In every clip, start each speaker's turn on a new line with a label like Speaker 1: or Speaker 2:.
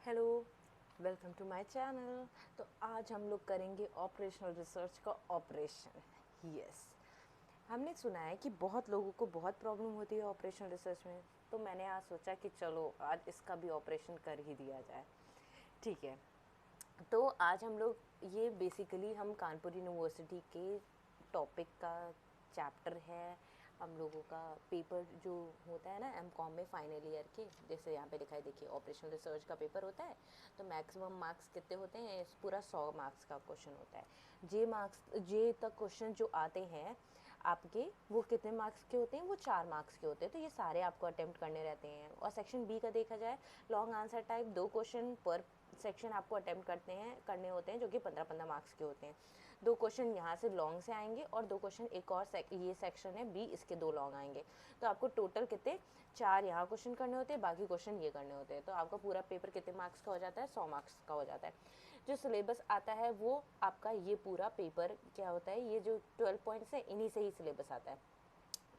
Speaker 1: Hello, welcome to my channel. तो आज हम लोग करेंगे ऑपरेशनल रिसर्च का ऑपरेशन। यस, हमने सुना है कि बहुत लोगों को बहुत प्रॉब्लम होती है ऑपरेशनल रिसर्च में, तो मैंने आज सोचा कि चलो आज इसका भी ऑपरेशन कर ही दिया जाए। ठीक है, तो आज हम लोग ये बेसिकली हम कानपुर यूनिवर्सिटी के टॉपिक का चैप्टर है। हम लोगों का पेपर जो होता है ना एमकॉम में फाइनल ईयर के, जैसे यहाँ पे दिखाई देखिए ऑपरेशनल रिसर्च का पेपर होता है, तो मैक्सिमम मार्क्स कितने होते हैं, इस पूरा 100 मार्क्स का क्वेश्चन होता है। जे तक क्वेश्चन जो आते हैं आपके, वो कितने मार्क्स के होते हैं, वो 4 मार्क्स के होते हैं। तो ये सारे आपको अटेम्प्ट करने रहते हैं। और सेक्शन बी का देखा जाए, लॉन्ग आंसर टाइप 2 क्वेश्चन पर सेक्शन आपको अटेम्प्ट करने होते हैं, जो कि 15-15 मार्क्स के होते हैं। 2 क्वेश्चन यहाँ से लॉन्ग से आएंगे और 2 क्वेश्चन एक और ये सेक्शन है बी, इसके 2 लॉन्ग आएंगे। तो आपको टोटल कितने 4 यहाँ क्वेश्चन करने होते हैं, बाकी क्वेश्चन ये करने होते हैं। तो आपका पूरा पेपर कितने मार्क्स का हो जाता है, 100 मार्क्स का हो जाता है। जो सिलेबस आता है वो आपका ये पूरा पेपर क्या होता है, ये जो 12 पॉइंट्स है इन्हीं से ही सिलेबस आता है।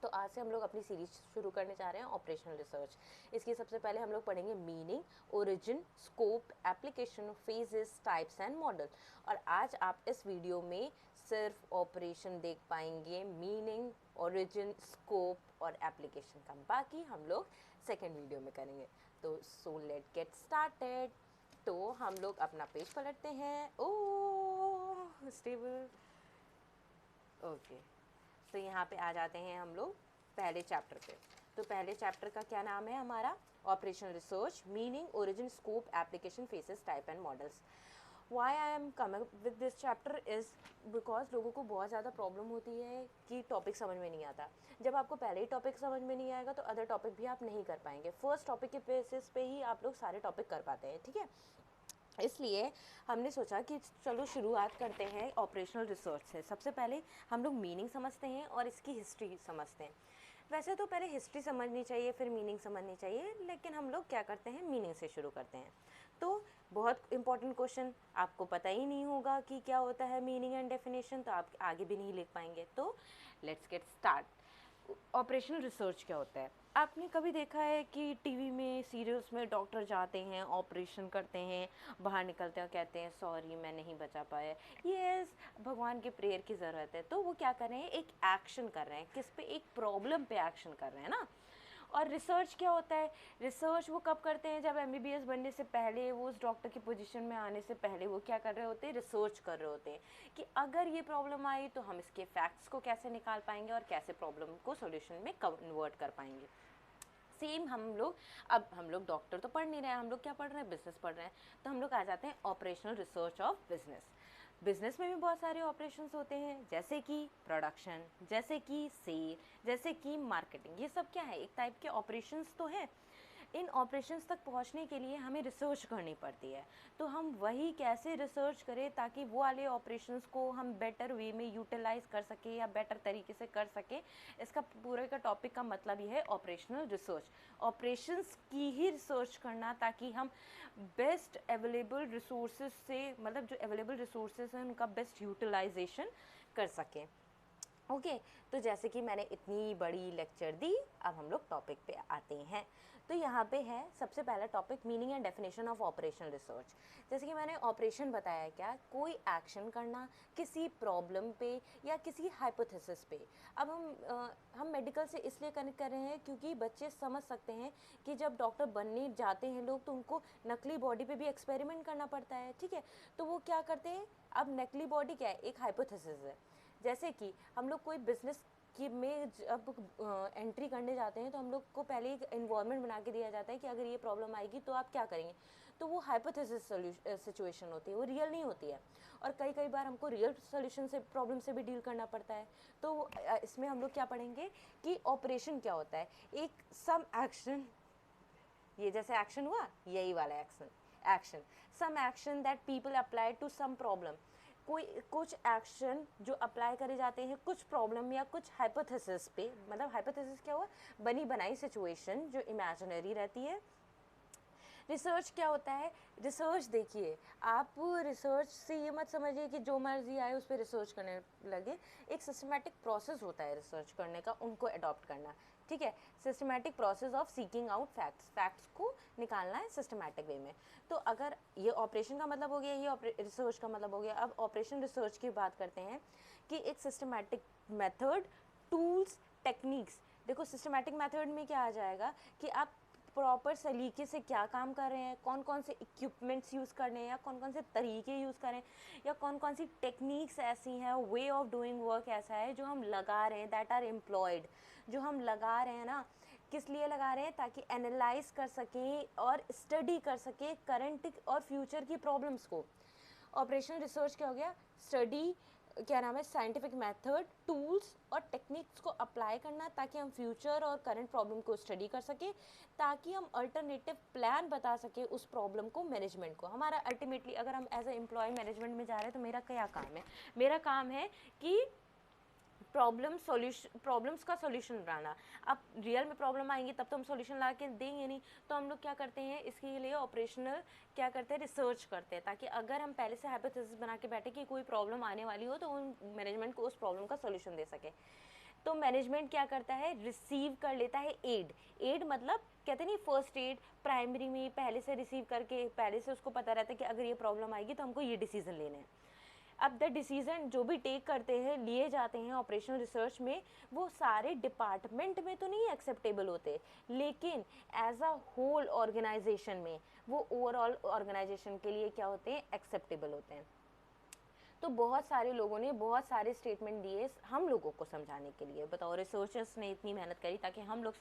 Speaker 1: तो आज से हम लोग अपनी सीरीज शुरू करने जा रहे हैं ऑपरेशनल रिसर्च। इसकी सबसे पहले हम लोग पढ़ेंगे meaning, origin, scope, application, phases, types and model. और आज आप इस वीडियो में सिर्फ ऑपरेशन देख पाएंगे, मीनिंग, ओरिजिन, स्कोप और एप्लीकेशन का बाकी हम लोग सेकेंड वीडियो में करेंगे। तो सो लेट गेट स्टार्टेड। तो हम लोग अपना पेज पलटते हैं। ओह स्टेबल, ओके। तो यहाँ पे आ जाते हैं हम लोग पहले चैप्टर पे। तो पहले चैप्टर का क्या नाम है हमारा, operational research, meaning, origin, scope, application, phases, type and models. Why I am coming with this chapter is because लोगों को बहुत ज़्यादा प्रॉब्लम होती है कि टॉपिक समझ में नहीं आता। जब आपको पहले ही टॉपिक समझ में नहीं आएगा तो अदर टॉपिक भी आप नहीं कर पाएंगे। फर्स्ट टॉपिक के बेसिस पे ही आप लोग सारे टॉपिक कर पाते हैं, ठीक है। इसलिए हमने सोचा कि चलो शुरुआत करते हैं ऑपरेशनल रिसर्च से। सबसे पहले हम लोग मीनिंग समझते हैं और इसकी हिस्ट्री समझते हैं। वैसे तो पहले हिस्ट्री समझनी चाहिए फिर मीनिंग समझनी चाहिए, लेकिन हम लोग क्या करते हैं, मीनिंग से शुरू करते हैं। तो बहुत इंपॉर्टेंट क्वेश्चन, आपको पता ही नहीं होगा कि क्या होता है मीनिंग एंड डेफिनेशन, तो आप आगे भी नहीं लिख पाएंगे। तो let's get start. Operational research क्या होता है, आपने कभी देखा है कि टीवी में सीरियल्स में डॉक्टर जाते हैं, ऑपरेशन करते हैं, बाहर निकलते हैं, कहते हैं सॉरी मैं नहीं बचा पाया, यस भगवान के प्रेयर की ज़रूरत है। तो वो क्या कर रहे हैं, एक एक्शन कर रहे हैं, किस पे, एक प्रॉब्लम पे एक्शन कर रहे हैं ना। और रिसर्च क्या होता है, रिसर्च वो कब करते हैं, जब एमबीबीएस बनने से पहले, वो उस डॉक्टर की पोजीशन में आने से पहले वो क्या कर रहे होते हैं, रिसर्च कर रहे होते हैं कि अगर ये प्रॉब्लम आई तो हम इसके फैक्ट्स को कैसे निकाल पाएंगे और कैसे प्रॉब्लम को सॉल्यूशन में कन्वर्ट कर पाएंगे। सेम हम लोग डॉक्टर तो पढ़ नहीं रहे हैं, हम लोग क्या पढ़ रहे हैं, बिजनेस पढ़ रहे हैं। तो हम लोग आ जाते हैं operational research of business. Business में भी बहुत सारे ऑपरेशंस होते हैं, जैसे कि प्रोडक्शन, जैसे कि सेल, जैसे कि मार्केटिंग। ये सब क्या है, एक टाइप के ऑपरेशंस तो हैं। इन ऑपरेशंस तक पहुंचने के लिए हमें रिसर्च करनी पड़ती है। तो हम वही कैसे रिसर्च करें ताकि वो वाले ऑपरेशंस को हम बेटर वे में यूटिलाइज कर सकें या बेटर तरीके से कर सकें, इसका पूरे का टॉपिक का मतलब ये है ऑपरेशनल रिसर्च। ऑपरेशंस की ही रिसर्च करना ताकि हम बेस्ट अवेलेबल रिसोर्सेज से, मतलब जो अवेलेबल रिसोर्सेज हैं उनका बेस्ट यूटिलाइजेशन कर सकें। ओके तो जैसे कि मैंने इतनी बड़ी लेक्चर दी, अब हम लोग टॉपिक पे आते हैं। तो यहाँ पे है सबसे पहला topic, meaning and definition of operational research. जैसे कि मैंने ऑपरेशन बताया, क्या, कोई एक्शन करना किसी प्रॉब्लम पे या किसी हाइपोथेसिस पे। अब हम मेडिकल से इसलिए कनेक्ट कर रहे हैं क्योंकि बच्चे समझ सकते हैं कि जब डॉक्टर बनने जाते हैं लोग तो उनको नकली बॉडी पे भी एक्सपेरिमेंट करना पड़ता है, ठीक है। तो वो क्या करते हैं, अब नकली बॉडी क्या है, एक हाइपोथेसिस है। जैसे कि हम लोग कोई बिजनेस की में जब एंट्री करने जाते हैं तो हम लोग को पहले एक इन्वायरमेंट बना के दिया जाता है कि अगर ये प्रॉब्लम आएगी तो आप क्या करेंगे। तो वो हाइपोथेसिस सिचुएशन होती है, वो रियल नहीं होती है। और कई बार हमको रियल सोल्यूशन से, प्रॉब्लम से भी डील करना पड़ता है। तो इसमें हम लोग क्या पढ़ेंगे कि ऑपरेशन क्या होता है, एक सम एक्शन, ये जैसे एक्शन हुआ, यही वाला action, action some action that people apply to some problem. कोई कुछ एक्शन जो अप्लाई करे जाते हैं कुछ प्रॉब्लम या कुछ हाइपोथेसिस पे, मतलब हाइपोथेसिस क्या हुआ, बनी बनाई सिचुएशन जो इमेजिनरी रहती है। रिसर्च क्या होता है, रिसर्च देखिए, आप रिसर्च से ये मत समझिए कि जो मर्जी आए उस पर रिसर्च करने लगे। एक सिस्टमेटिक प्रोसेस होता है रिसर्च करने का, उनको अडॉप्ट करना। ठीक है, systematic process of seeking out facts, facts को निकालना है सिस्टमैटिक वे में। तो अगर ये ऑपरेशन का मतलब हो गया, ये रिसर्च का मतलब हो गया। अब ऑपरेशन रिसर्च की बात करते हैं कि एक सिस्टमैटिक मेथड, टूल्स, टेक्निक्स। देखो सिस्टमैटिक मेथड में क्या आ जाएगा कि आप प्रॉपर सलीके से क्या काम कर रहे हैं, कौन कौन से इक्विपमेंट्स यूज़ करने हैं, या कौन कौन से तरीके यूज़ करें, या कौन कौन सी टेक्निक्स ऐसी हैं, वे ऑफ डूइंग वर्क ऐसा है जो हम लगा रहे हैं, दैट आर एम्प्लॉयड, जो हम लगा रहे हैं ना, किस लिए लगा रहे हैं, ताकि एनालाइज कर सकें और स्टडी कर सकें करंट और फ्यूचर की प्रॉब्लम्स को। ऑपरेशनल रिसर्च क्या हो गया, स्टडी, क्या नाम है, साइंटिफिक मेथड, टूल्स और टेक्निक्स को अप्लाई करना ताकि हम फ्यूचर और करंट प्रॉब्लम को स्टडी कर सकें, ताकि हम अल्टरनेटिव प्लान बता सकें उस प्रॉब्लम को, मैनेजमेंट को। हमारा अल्टीमेटली अगर हम एज ए एम्प्लॉय मैनेजमेंट में जा रहे हैं तो मेरा क्या काम है, मेरा काम है कि प्रॉब्लम्स का सॉल्यूशन बनाना। अब रियल में प्रॉब्लम आएंगी तब तो हम सॉल्यूशन ला के देंगे नहीं, तो हम लोग क्या करते हैं, इसके लिए ऑपरेशनल क्या करते हैं, रिसर्च करते हैं, ताकि अगर हम पहले से हाइपोथेसिस बना के बैठे कि कोई प्रॉब्लम आने वाली हो तो उन मैनेजमेंट को उस प्रॉब्लम का सॉल्यूशन दे सके। तो मैनेजमेंट क्या करता है, रिसीव कर लेता है एड मतलब कहते नहीं फर्स्ट एड, प्राइमरी में पहले से रिसीव करके पहले से उसको पता रहता है कि अगर ये प्रॉब्लम आएगी तो हमको ये डिसीजन लेने हैं। अब द डिसीज़न जो भी टेक करते हैं, लिए जाते हैं ऑपरेशनल रिसर्च में, वो सारे डिपार्टमेंट में तो नहीं एक्सेप्टेबल होते, लेकिन एज अ होल ऑर्गेनाइजेशन में वो ओवरऑल ऑर्गेनाइजेशन के लिए क्या होते हैं, एक्सेप्टेबल होते हैं। तो बहुत सारे लोगों ने बहुत सारे स्टेटमेंट दिए हम लोगों को समझाने के लिए। बताओ, रिसर्चर्स ने इतनी मेहनत करी ताकि हम लोग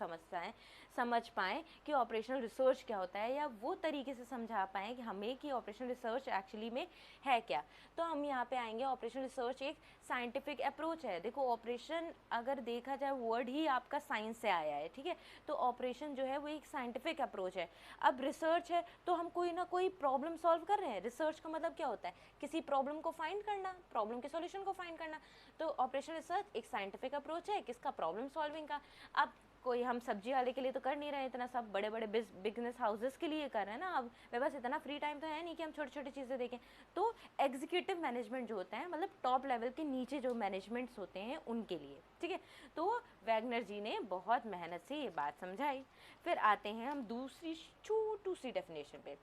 Speaker 1: समझ पाएँ कि ऑपरेशनल रिसर्च क्या होता है, या वो तरीके से समझा पाएँ कि हमें कि ऑपरेशनल रिसर्च एक्चुअली में है क्या। तो हम यहाँ पे आएंगे, ऑपरेशनल रिसर्च एक साइंटिफिक अप्रोच है। देखो ऑपरेशन अगर देखा जाए वर्ड ही आपका साइंस से आया है, ठीक है, तो ऑपरेशन जो है वो एक साइंटिफिक अप्रोच है। अब रिसर्च है तो हम कोई ना कोई प्रॉब्लम सॉल्व कर रहे हैं। रिसर्च का मतलब क्या होता है, किसी प्रॉब्लम को फाइंड करना, प्रॉब्लम के सॉल्यूशन को फाइंड करना। तो ऑपरेशन रिसर्च एक साइंटिफिक अप्रोच है किसका, प्रॉब्लम सॉल्विंग का। अब कोई हम सब्जी वाले के लिए तो कर नहीं रहे इतना सब, बड़े बड़े बिजनेस हाउसेस के लिए कर रहे हैं ना। अब मेरे पास इतना फ्री टाइम तो है नहीं कि हम छोटी छोटी चीज़ें देखें। तो एग्जीक्यूटिव मैनेजमेंट जो होता है, मतलब टॉप लेवल के नीचे जो मैनेजमेंट्स होते हैं उनके लिए, ठीक है। तो वैगनर जी ने बहुत मेहनत से ये बात समझाई। फिर आते हैं हम दूसरी छोटू सी डेफिनेशन पे,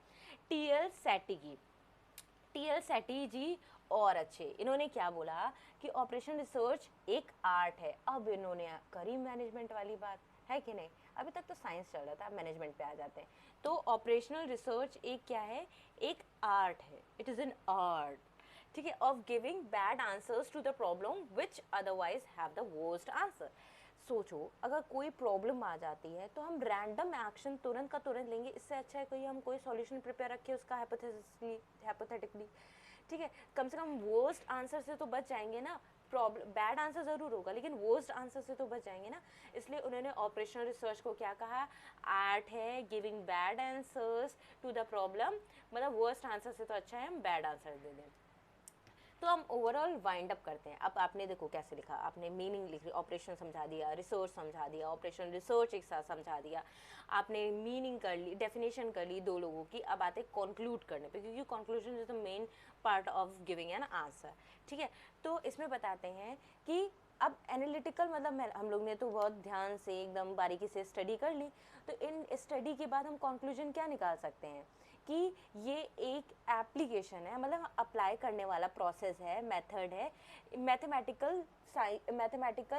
Speaker 1: टी.एल. सेटी की। टी.एल. सेटी जी और अच्छे, इन्होंने क्या बोला कि ऑपरेशन रिसर्च एक आर्ट है। अब इन्होंने करी मैनेजमेंट वाली बात, है कि नहीं। अभी तक तो साइंस चल रहा था, अब मैनेजमेंट पे आ जाते हैं। तो ऑपरेशनल रिसर्च एक क्या है, एक आर्ट है, इट इज़ एन आर्ट, ठीक है, of giving bad answers to the problem which otherwise have the worst answer. सोचो अगर कोई प्रॉब्लम आ जाती है तो हम रैंडम एक्शन तुरंत का तुरंत लेंगे, इससे अच्छा है कोई हम कोई सॉल्यूशन प्रिपेयर रखें उसका हाइपोथेटिकली, ठीक है। कम से कम वर्स्ट आंसर से तो बच जाएंगे ना। प्रॉब्लम बैड आंसर ज़रूर होगा लेकिन वर्स्ट आंसर से तो बच जाएंगे ना। इसलिए उन्होंने ऑपरेशनल रिसर्च को क्या कहा, आर्ट है giving bad answers to the problem, मतलब वर्स्ट आंसर से तो अच्छा है हम बैड आंसर दे दें। तो हम ओवरऑल वाइंड अप करते हैं। अब आपने देखो कैसे लिखा, आपने मीनिंग लिख ली, ऑपरेशन समझा दिया, रिसर्च समझा दिया, ऑपरेशन रिसर्च एक साथ समझा दिया, आपने मीनिंग कर ली, डेफिनेशन कर ली दो लोगों की। अब आते कंक्लूड करने पे, क्योंकि conclusion is the main part of giving an answer, ठीक है। तो इसमें बताते हैं कि अब एनालिटिकल मतलब हम लोग ने तो बहुत ध्यान से एकदम बारीकी से स्टडी कर ली। तो इन स्टडी के बाद हम कंक्लूजन क्या निकाल सकते हैं कि ये एक एप्लीकेशन है, मतलब अप्लाई करने वाला प्रोसेस है, मेथड है, मैथमेटिकल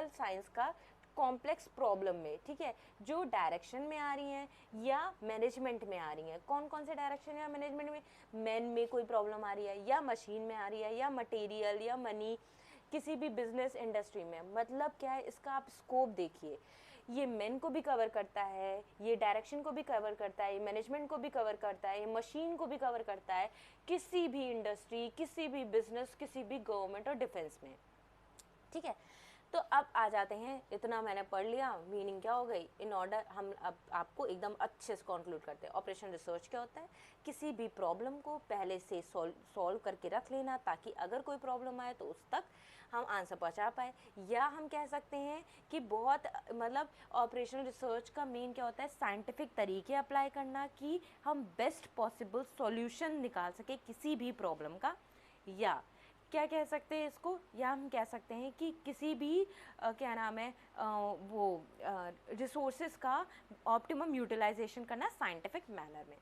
Speaker 1: साइंस का कॉम्प्लेक्स प्रॉब्लम में, ठीक है, जो डायरेक्शन में आ रही हैं या मैनेजमेंट में आ रही हैं। कौन कौन से डायरेक्शन या मैनेजमेंट में, मैन में कोई प्रॉब्लम आ रही है, या मशीन में आ रही है, या मटेरियल या मनी, किसी भी बिजनेस इंडस्ट्री में। मतलब क्या है, इसका आप स्कोप देखिए, ये मैन को भी कवर करता है, ये डायरेक्शन को भी कवर करता है, ये मैनेजमेंट को भी कवर करता है, ये मशीन को भी कवर करता है, किसी भी इंडस्ट्री, किसी भी बिजनेस, किसी भी गवर्नमेंट और डिफेंस में, ठीक है। तो अब आ जाते हैं, इतना मैंने पढ़ लिया, मीनिंग क्या हो गई, इन ऑर्डर हम अब आपको एकदम अच्छे से कंक्लूड करते हैं। ऑपरेशन रिसर्च क्या होता है, किसी भी प्रॉब्लम को पहले से सॉल्व करके रख लेना ताकि अगर कोई प्रॉब्लम आए तो उस तक हम आंसर पहुंचा पाए। या हम कह सकते हैं कि बहुत मतलब ऑपरेशनल रिसर्च का मेन क्या होता है, साइंटिफिक तरीके अप्लाई करना कि हम बेस्ट पॉसिबल सॉल्यूशन निकाल सके किसी भी प्रॉब्लम का, या क्या कह सकते हैं इसको, या हम कह सकते हैं कि किसी भी क्या नाम है वो रिसोर्सेज का ऑप्टिमम यूटिलाइजेशन करना साइंटिफिक मैनर में।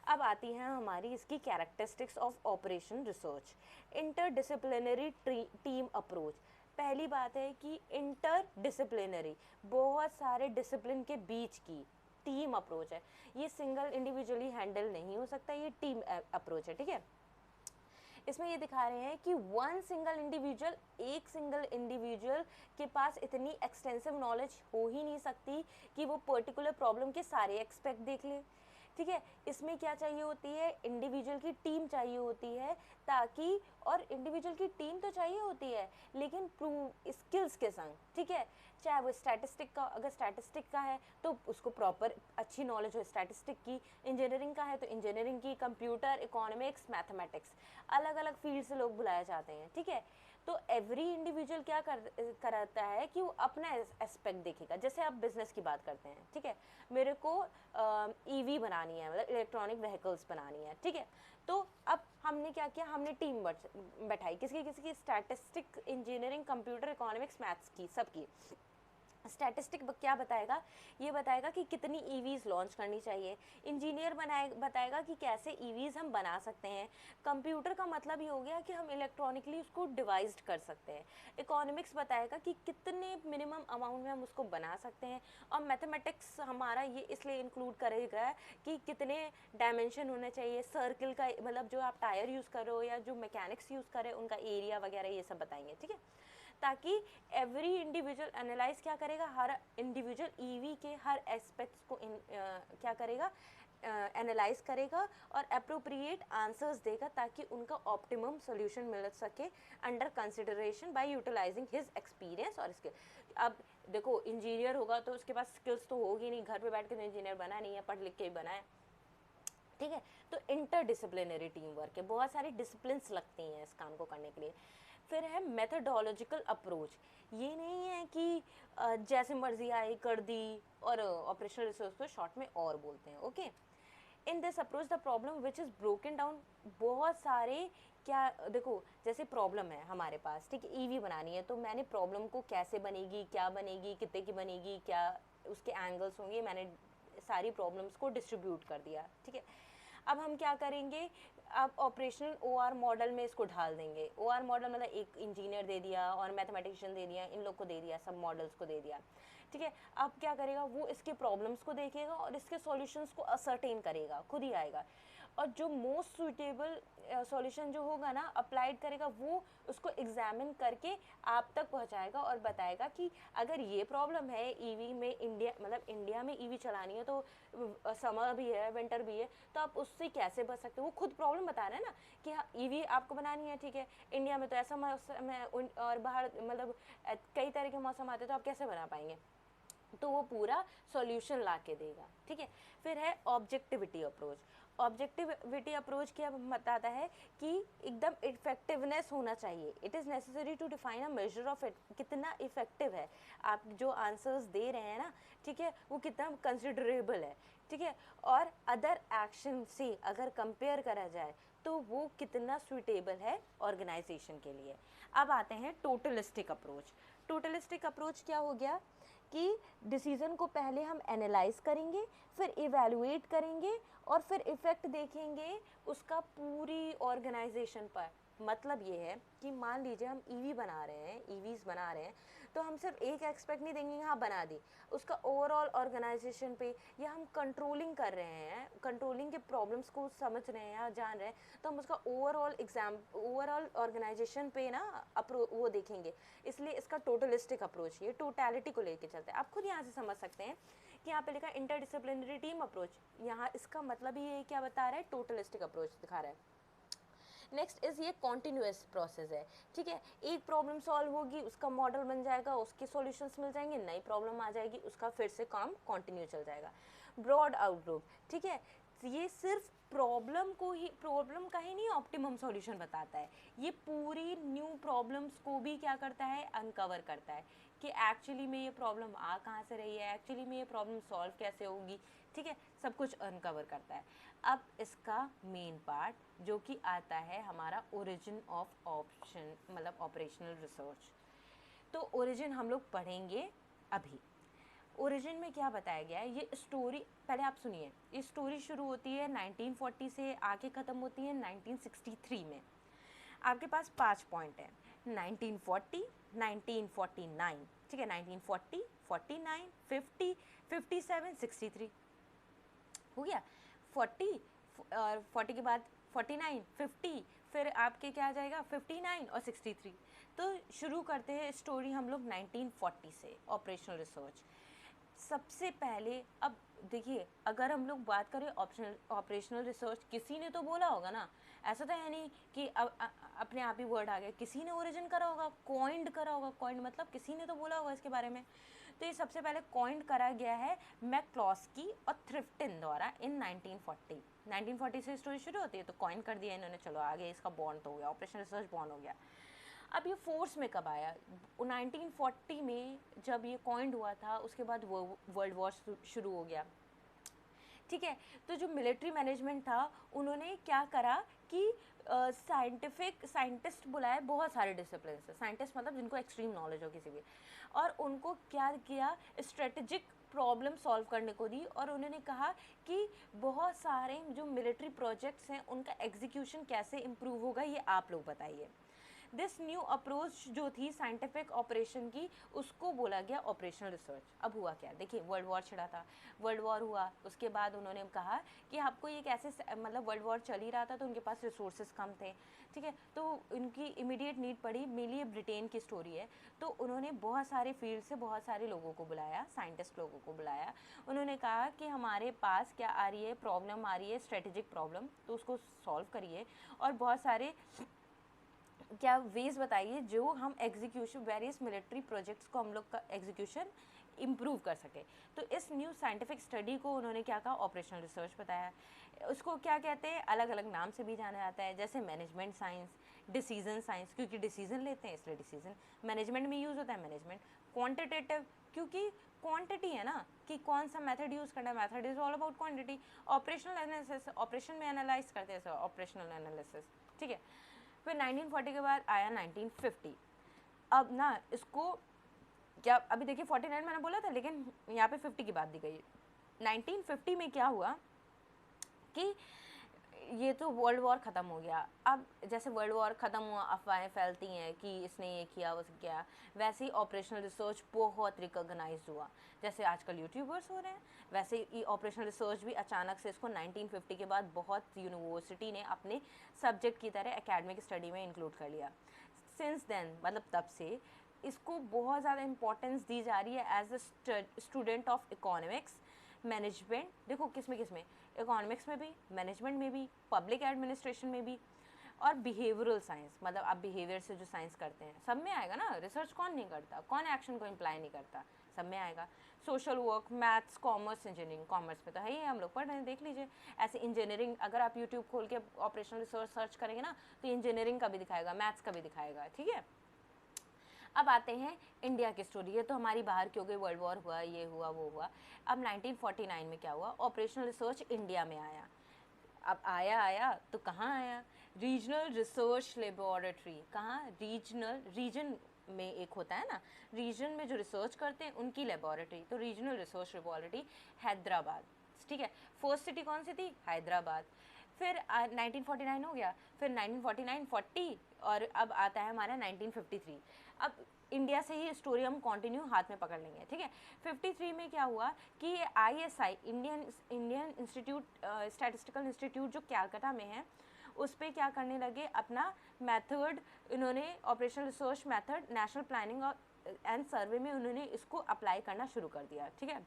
Speaker 1: अब आती है हमारी इसकी characteristics of operation research. Interdisciplinary team approach. पहली बात है कि इंटरडिसिप्लिनरी, बहुत सारे डिसिप्लिन के बीच की टीम अप्रोच है। ये सिंगल इंडिविजुअली हैंडल नहीं हो सकता, ये टीम अप्रोच है, ठीक है। इसमें ये दिखा रहे हैं कि एक सिंगल इंडिविजुअल के पास इतनी एक्सटेंसिव नॉलेज हो ही नहीं सकती कि वो पर्टिकुलर प्रॉब्लम के सारे एस्पेक्ट देख ले, ठीक है। इसमें क्या चाहिए होती है, इंडिविजुअल की टीम चाहिए होती है, ताकि, और इंडिविजुअल की टीम तो चाहिए होती है लेकिन प्रूव स्किल्स के संग, ठीक है। चाहे वो स्टैटिस्टिक का, अगर स्टैटिस्टिक का है तो उसको प्रॉपर अच्छी नॉलेज हो स्टैटिस्टिक की, इंजीनियरिंग का है तो इंजीनियरिंग की, कंप्यूटर, इकोनॉमिक्स, मैथमेटिक्स, अलग अलग फील्ड से लोग बुलाए जाते हैं, ठीक है। तो एवरी इंडिविजुअल क्या कराता है कि वो अपना एस्पेक्ट देखेगा। जैसे आप बिजनेस की बात करते हैं, ठीक है, मेरे को ईवी बनानी है, मतलब इलेक्ट्रॉनिक व्हीकल्स बनानी है, ठीक है। तो अब हमने क्या किया, हमने टीम बैठाई, किसकी statistic, engineering, computer, economics, maths की, सबकी। स्टैटिस्टिक क्या बताएगा, ये बताएगा कि कितनी ईवीज़ लॉन्च करनी चाहिए। इंजीनियर बताएगा कि कैसे ईवीज़ हम बना सकते हैं। कंप्यूटर का मतलब ये हो गया कि हम इलेक्ट्रॉनिकली उसको डिवाइस्ड कर सकते हैं। इकोनॉमिक्स बताएगा कि कितने मिनिमम अमाउंट में हम उसको बना सकते हैं। और मैथमेटिक्स हमारा ये इसलिए इंक्लूड करेगा कि कितने डायमेंशन होने चाहिए, सर्किल का, मतलब जो आप टायर यूज़ करो या जो मैकेनिक्स यूज़ करें उनका एरिया वगैरह ये सब बताएंगे, ठीक है। ताकि एवरी इंडिविजुअल एनालाइज क्या करेगा, हर इंडिविजुअल ईवी के हर एस्पेक्ट्स को क्या करेगा, एनालाइज करेगा और अप्रोप्रिएट आंसर्स देगा, ताकि उनका ऑप्टिमम सोल्यूशन मिल सके under consideration by utilising his experience और स्किल। अब देखो, इंजीनियर होगा तो उसके पास स्किल्स तो होगी नहीं, घर पे बैठ के तो इंजीनियर बना नहीं है, पढ़ लिख के ही बना है, ठीक है। तो इंटरडिसिप्लिनरी टीम वर्क है, बहुत सारी डिसिप्लिन्स लगती हैं इस काम को करने के लिए। फिर है मेथडोलॉजिकल अप्रोच। ये नहीं है कि जैसे मर्जी आई कर दी, और ऑपरेशनल रिसोर्स को शॉर्ट में और बोलते हैं, okay. In this approach the problem which is broken down, बहुत सारे, क्या देखो, जैसे प्रॉब्लम है हमारे पास, ठीक है, ईवी बनानी है, तो मैंने प्रॉब्लम को कैसे बनेगी, क्या बनेगी, कितने की बनेगी, क्या उसके एंगल्स होंगे, मैंने सारी प्रॉब्लम्स को डिस्ट्रीब्यूट कर दिया, ठीक है। अब हम क्या करेंगे, अब ऑपरेशनल ओआर मॉडल में इसको ढाल देंगे। ओआर मॉडल मतलब एक इंजीनियर दे दिया और मैथमेटिशियन दे दिया, इन लोग को दे दिया, सब मॉडल्स को दे दिया, ठीक है। अब क्या करेगा, वो इसके प्रॉब्लम्स को देखेगा और इसके सॉल्यूशंस को असर्टेन करेगा, खुद ही आएगा, और जो मोस्ट सुटेबल सॉल्यूशन जो होगा ना, अप्लाइड करेगा, वो उसको एग्जामिन करके आप तक पहुंचाएगा और बताएगा कि अगर ये प्रॉब्लम है ईवी में, इंडिया में ईवी चलानी है तो समर भी है, विंटर भी है, तो आप उससे कैसे बच सकते हो। वो खुद प्रॉब्लम बता रहे हैं ना कि हाँ, ईवी आपको बनानी है, ठीक है, इंडिया में तो ऐसा मौसम है और बाहर मतलब कई तरह के मौसम आते हैं, तो आप कैसे बना पाएंगे, तो वो पूरा सॉल्यूशन ला के देगा, ठीक है। फिर है ऑब्जेक्टिविटी अप्रोच। ऑब्जेक्टिविटी अप्रोच क्या बताता है कि एकदम इफेक्टिवनेस होना चाहिए। It is necessary to define a measure of it, कितना इफेक्टिव है आप जो आंसर्स दे रहे हैं ना, ठीक है, वो कितना कंसिडरेबल है, ठीक है। और अदर एक्शन से अगर कंपेयर करा जाए तो वो कितना सूटेबल है ऑर्गेनाइजेशन के लिए। अब आते हैं टोटलिस्टिक अप्रोच। टोटलिस्टिक अप्रोच क्या हो गया कि डिसीज़न को पहले हम एनालाइज करेंगे, फिर इवैल्यूएट करेंगे और फिर इफ़ेक्ट देखेंगे उसका पूरी ऑर्गेनाइजेशन पर। मतलब ये है कि मान लीजिए हम ईवी बना रहे हैं, ईवीज़ बना रहे हैं, तो हम सिर्फ एक एस्पेक्ट नहीं देंगे हाँ बना दी, उसका ओवरऑल ऑर्गेनाइजेशन पे, या हम कंट्रोलिंग कर रहे हैं, कंट्रोलिंग के प्रॉब्लम्स को समझ रहे हैं या जान रहे हैं, तो हम उसका ओवरऑल ऑर्गेनाइजेशन पे ना वो देखेंगे। इसलिए इसका टोटलिस्टिक अप्रोच, ये टोटलिटी को लेके चलते हैं। आप खुद यहाँ से समझ सकते हैं कि यहाँ पे लिखा इंटरडिसिप्लिनरी टीम अप्रोच, यहाँ इसका मतलब ही ये क्या बता रहा है, टोटलिस्टिक अप्रोच दिखा रहा है। नेक्स्ट इज़ ये कॉन्टिन्यूस प्रोसेस है, ठीक है। एक प्रॉब्लम सॉल्व होगी, उसका मॉडल बन जाएगा, उसके सॉल्यूशंस मिल जाएंगे, नई प्रॉब्लम आ जाएगी, उसका फिर से काम कंटिन्यू चल जाएगा। ब्रॉड आउटलुक, ठीक है, ये सिर्फ प्रॉब्लम का ही नहीं ऑप्टिमम सॉल्यूशन बताता है, ये पूरी न्यू प्रॉब्लम्स को भी क्या करता है, अनकवर करता है कि एक्चुअली में ये प्रॉब्लम आ कहाँ से रही है, एक्चुअली में ये प्रॉब्लम सॉल्व कैसे होगी, ठीक है, सब कुछ अनकवर करता है। अब इसका मेन पार्ट जो कि आता है हमारा ओरिजिन ऑफ ऑप्शन मतलब ऑपरेशनल रिसर्च। तो ओरिजिन हम लोग पढ़ेंगे अभी। ओरिजिन में क्या बताया गया है, ये स्टोरी पहले आप सुनिए। ये स्टोरी शुरू होती है 1940 से आके ख़त्म होती है 1963 में। आपके पास 5 पॉइंट हैं, 1940, 1949, ठीक है, 1940, 49, 50, 57, 63 हो गया। 40 और 40 के बाद 49, 50, फिर आपके क्या आ जाएगा 59 और 63। तो शुरू करते हैं स्टोरी हम लोग 1940 से, ऑपरेशनल रिसर्च। सबसे पहले अब देखिए, अगर हम लोग बात करें ऑपरेशनल रिसर्च, किसी ने तो बोला होगा ना, ऐसा तो है नहीं कि अपने आप ही वर्ड आ गया, किसी ने ओरिजिन करा होगा, कॉइंड करा होगा। कॉइंड मतलब किसी ने तो बोला होगा इसके बारे में। तो ये सबसे पहले कॉइंड करा गया है मैक्लॉस्की और थ्रिफ्टन द्वारा इन 1940। 1940 से स्टोरी शुरू होती है, तो कॉइन कर दिया इन्होंने, चलो आगे इसका बॉन्ड तो हो गया, ऑपरेशन रिसर्च बॉन्ड हो गया। अब ये फोर्स में कब आया, 1940 में जब ये कॉइंड हुआ था, उसके बाद वर्ल्ड वॉर शुरू हो गया, ठीक है। तो जो मिलिट्री मैनेजमेंट था, उन्होंने क्या करा कि साइंटिस्ट बुलाए, बहुत सारे डिसिप्लिन से साइंटिस्ट, मतलब जिनको एक्सट्रीम नॉलेज हो किसी भी, और उनको क्या किया, स्ट्रेटेजिक प्रॉब्लम सॉल्व करने को दी। और उन्होंने कहा कि बहुत सारे जो मिलिट्री प्रोजेक्ट्स हैं उनका एग्जीक्यूशन कैसे इम्प्रूव होगा, ये आप लोग बताइए। दिस न्यू अप्रोच जो थी साइंटिफिक ऑपरेशन की, उसको बोला गया ऑपरेशनल रिसर्च। अब हुआ क्या, देखिए वर्ल्ड वॉर छिड़ा था, वर्ल्ड वॉर हुआ, उसके बाद उन्होंने कहा कि आपको ये कैसे, मतलब वर्ल्ड वॉर चल ही रहा था तो उनके पास रिसोर्सेज कम थे, ठीक है। तो उनकी इमीडिएट नीड पड़ी, मेनली ब्रिटेन की स्टोरी है। तो उन्होंने बहुत सारे फील्ड से बहुत सारे लोगों को बुलाया, साइंटिस्ट लोगों को बुलाया। उन्होंने कहा कि हमारे पास क्या आ रही है, प्रॉब्लम आ रही है, स्ट्रेटेजिक प्रॉब्लम, तो उसको सॉल्व करिए और बहुत सारे क्या वेज बताइए जो हम एग्जीक्यूशन वेरियस मिलिट्री प्रोजेक्ट्स को हम लोग का एग्जीक्यूशन इम्प्रूव कर सके। तो इस न्यू साइंटिफिक स्टडी को उन्होंने क्या कहा, ऑपरेशनल रिसर्च बताया। उसको क्या कहते हैं, अलग अलग नाम से भी जाना जाता है, जैसे मैनेजमेंट साइंस, डिसीजन साइंस, क्योंकि डिसीजन लेते हैं इसलिए डिसीजन मैनेजमेंट में यूज़ होता है, मैनेजमेंट क्वांटिटेटिव, क्योंकि क्वांटिटी है ना, कि कौन सा मेथड यूज़ करना है, method is all about quantity. Operational analysis, operation में एनालाइज करते हैं, ऑपरेशनल एनालिसिस, ठीक है। फिर 1940 के बाद आया 1950। अब ना इसको क्या, अभी देखिए 49 मैंने बोला था, लेकिन यहाँ पे 50 की बात दी गई है। 1950 में क्या हुआ कि ये तो वर्ल्ड वॉर ख़त्म हो गया। अब जैसे वर्ल्ड वॉर ख़त्म हुआ, अफवाहें फैलती हैं कि इसने ये किया वो किया, वैसे ही ऑपरेशनल रिसर्च बहुत रिकॉग्नाइज हुआ। जैसे आजकल यूट्यूबर्स हो रहे हैं, वैसे ही ऑपरेशनल रिसर्च भी अचानक से इसको 1950 के बाद बहुत यूनिवर्सिटी ने अपने सब्जेक्ट की तरह एकेडमिक स्टडी में इंक्लूड कर लिया। सिंस देन, मतलब तब से इसको बहुत ज़्यादा इंपॉर्टेंस दी जा रही है as a student of economics, management. देखो किस में इकोनॉमिक्स में भी, मैनेजमेंट में भी, पब्लिक एडमिनिस्ट्रेशन में भी, और बिहेवियरल साइंस, मतलब आप बिहेवियर से जो साइंस करते हैं सब में आएगा ना। रिसर्च कौन नहीं करता, कौन एक्शन को इम्प्लाई नहीं करता, सब में आएगा। Social work, maths, commerce, engineering, commerce में तो है ही, हम लोग पढ़ रहे हैं, देख लीजिए। ऐसे इंजीनियरिंग, अगर आप यूट्यूब खोल के ऑपरेशनल रिसर्च सर्च करेंगे ना, तो इंजीनियरिंग का भी दिखाएगा, मैथ्स का भी दिखाएगा, ठीक है। अब आते हैं इंडिया की स्टोरी। ये तो हमारी बाहर की हो गई, वर्ल्ड वॉर हुआ, ये हुआ वो हुआ। अब 1949 में क्या हुआ, ऑपरेशनल रिसर्च इंडिया में आया। अब आया तो कहाँ आया, रीजनल रिसर्च लेबोरेटरी। कहाँ, रीजन में एक होता है ना, रीजन में जो रिसर्च करते हैं उनकी लेबोरेटरी, तो रीजनल रिसर्च लेबोरेटरी हैदराबाद, ठीक है। फर्स्ट सिटी कौन सी थी, हैदराबाद। फिर 1949 हो गया, फिर 1949, 40, और अब आता है हमारा 1953। अब इंडिया से ही स्टोरी हम कंटिन्यू हाथ में पकड़ लेंगे, ठीक है। 53 में क्या हुआ कि ISI, Indian institute statistical institute जो कलकत्ता में है, उस पर क्या करने लगे, अपना मेथड, इन्होंने operational research method national planning and सर्वे में उन्होंने इसको अप्लाई करना शुरू कर दिया, ठीक है।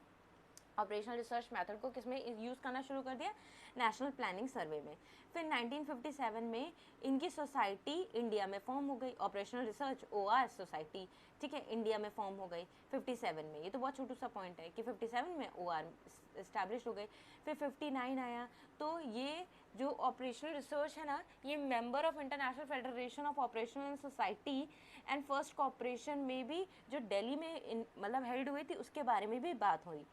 Speaker 1: ऑपरेशनल रिसर्च मेथड को किसमें यूज़ करना शुरू कर दिया, नेशनल प्लानिंग सर्वे में। फिर 1957 में इनकी सोसाइटी इंडिया में फॉर्म हो गई, ऑपरेशनल रिसर्च OR सोसाइटी, ठीक है, इंडिया में फॉर्म हो गई 57 में। ये तो बहुत छोटू सा पॉइंट है कि 57 में OR इस्टेब्लिश हो गई। फिर 59 आया, तो ये जो ऑपरेशनल रिसर्च है ना, ये member of international federation of operational society and first cooperation में भी, जो दिल्ली में मतलब हेल्ड हुई थी, उसके बारे में भी बात हुई।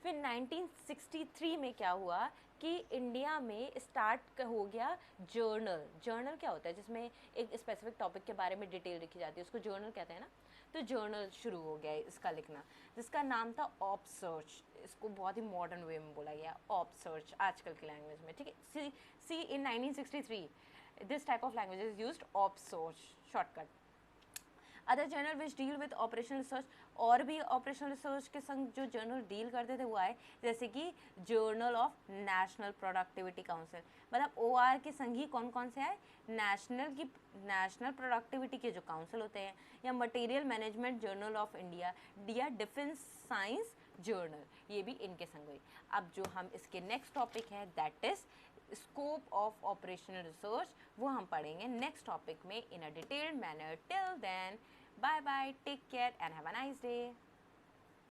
Speaker 1: फिर 1963 में क्या हुआ कि इंडिया में स्टार्ट हो गया जर्नल। जर्नल क्या होता है? जिसमें एक स्पेसिफिक टॉपिक के बारे में डिटेल लिखी जाती है, उसको जर्नल कहते हैं ना। तो जर्नल शुरू हो गया है इसका लिखना, जिसका नाम था ऑप सर्च। इसको बहुत ही मॉडर्न वे में बोला गया, ऑप सर्च आजकल की लैंग्वेज में, ठीक है। सी इन 1963 this type of language is used, op search shortcut. Other journal which deal with operational research, और भी ऑपरेशनल रिसर्च के संग जो जर्नल डील करते थे वो आए, जैसे कि journal of national productivity council. मतलब OR के संग ही कौन कौन से आए? नेशनल प्रोडक्टिविटी के जो काउंसिल होते हैं, या material management journal of India, या डिफेंस साइंस जर्नल, ये भी इनके संग हुई। अब जो हम इसके नेक्स्ट टॉपिक है that is scope of operational research, वो हम पढ़ेंगे नेक्स्ट टॉपिक में in a detailed manner. Till then, bye bye, take care and have a nice day.